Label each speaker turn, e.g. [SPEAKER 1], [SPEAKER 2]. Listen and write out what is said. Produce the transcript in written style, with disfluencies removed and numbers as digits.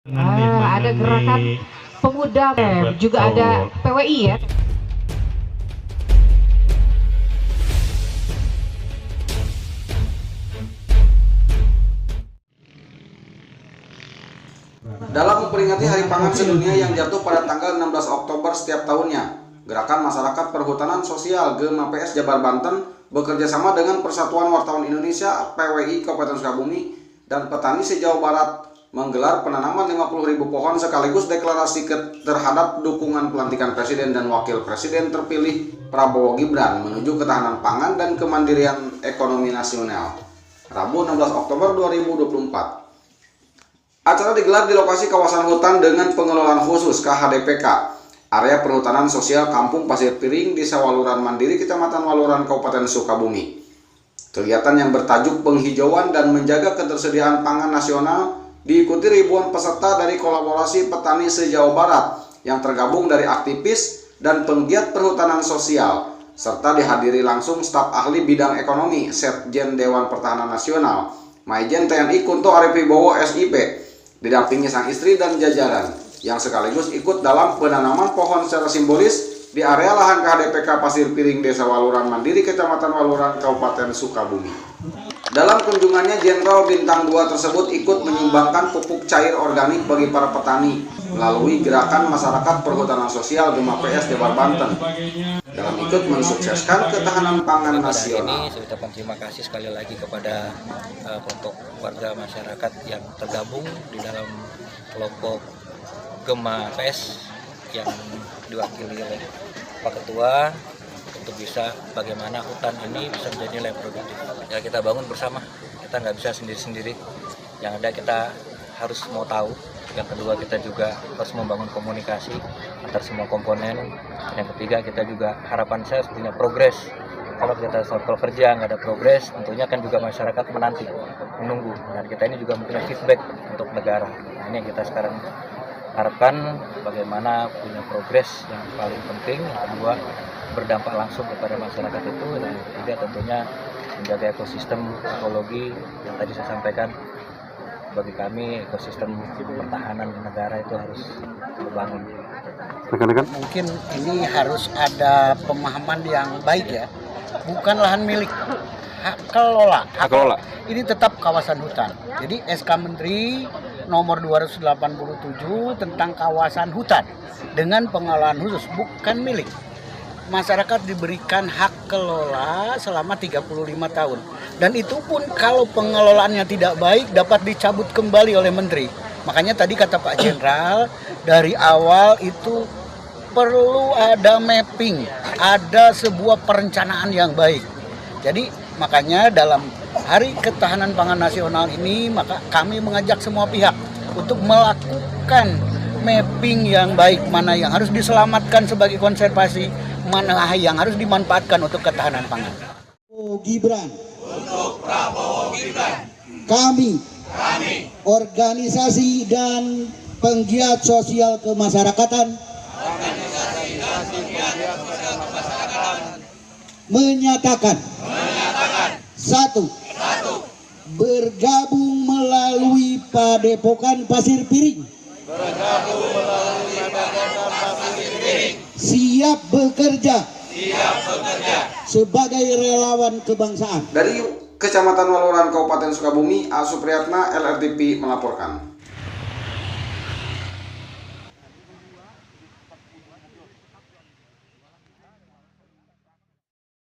[SPEAKER 1] Ada gerakan pemuda, juga ada PWI ya.
[SPEAKER 2] Dalam memperingati Hari Pangan Sedunia yang jatuh pada tanggal 16 Oktober setiap tahunnya, Gerakan Masyarakat Perhutanan Sosial GMAPS Jabar Banten bekerjasama dengan Persatuan Wartawan Indonesia PWI Kabupaten Sukabumi dan petani se-Jawa Barat menggelar penanaman 50.000 pohon sekaligus deklarasi terhadap dukungan pelantikan Presiden dan Wakil Presiden terpilih Prabowo Gibran menuju ketahanan pangan dan kemandirian ekonomi nasional. Rabu 16 Oktober 2024. Acara digelar di lokasi kawasan hutan dengan pengelolaan khusus KHDPK, Area Perhutanan Sosial Kampung Pasir Piring, Desa Waluran Mandiri, Kecamatan Waluran, Kabupaten Sukabumi. Kegiatan yang bertajuk penghijauan dan menjaga ketersediaan pangan nasional diikuti ribuan peserta dari kolaborasi petani se-Jawa Barat yang tergabung dari aktivis dan penggiat perhutanan sosial, serta dihadiri langsung staf ahli bidang ekonomi Setjen Dewan Pertahanan Nasional, Maijen TNI Kunto Arifibowo SIP, didampingi sang istri dan jajaran yang sekaligus ikut dalam penanaman pohon secara simbolis di area lahan KHDPK Pasir Piring Desa Waluran Mandiri, Kecamatan Waluran, Kabupaten Sukabumi. Dalam kunjungannya, Jenderal Bintang 2 tersebut ikut menyumbangkan pupuk cair organik bagi para petani melalui Gerakan Masyarakat Perhutanan Sosial GMAPS Jabar Banten dalam ikut mensukseskan ketahanan pangan nasional.
[SPEAKER 3] Saya ucapkan terima kasih sekali lagi kepada kelompok warga masyarakat yang tergabung di dalam kelompok GMAPS yang diwakili oleh Pak Ketua untuk bisa bagaimana hutan ini bisa menjadi nilai produktif. Ya, kita bangun bersama, kita nggak bisa sendiri-sendiri. Yang ada kita harus mau tahu. Yang kedua, kita juga harus membangun komunikasi antar semua komponen. Yang ketiga, kita juga harapan saya sebenarnya progres. Kalau kita soal kerja nggak ada progres, tentunya kan juga masyarakat menanti, menunggu. Dan kita ini juga mempunyai feedback untuk negara. Nah, ini yang kita sekarang harapkan bagaimana punya progres yang paling penting. Yang kedua, berdampak langsung kepada masyarakat itu. Dan yang ketiga, tentunya menjaga ekosistem ekologi yang tadi saya sampaikan. Bagi kami ekosistem pertahanan negara itu harus dibangun.
[SPEAKER 4] Mungkin ini harus ada pemahaman yang baik ya. Bukan lahan milik, hak kelola. Ini tetap kawasan hutan. Jadi SK Menteri nomor 287 tentang kawasan hutan dengan pengelolaan khusus, bukan milik. Masyarakat diberikan hak kelola selama 35 tahun. Dan itu pun kalau pengelolaannya tidak baik dapat dicabut kembali oleh menteri. Makanya tadi kata Pak Jenderal, dari awal itu perlu ada mapping, ada sebuah perencanaan yang baik. Jadi makanya dalam Hari Ketahanan Pangan Nasional ini, maka kami mengajak semua pihak untuk melakukan mapping yang baik, mana yang harus diselamatkan sebagai konservasi, mana yang harus dimanfaatkan untuk ketahanan pangan.
[SPEAKER 5] Gibran. Untuk Prabowo Gibran. Kami organisasi dan penggiat sosial kemasyarakatan menyatakan satu, bergabung melalui Padepokan Pasir Piring, siap bekerja sebagai relawan kebangsaan.
[SPEAKER 2] Dari Kecamatan Waluran, Kabupaten Sukabumi, A. Supriyatna, LRTP melaporkan.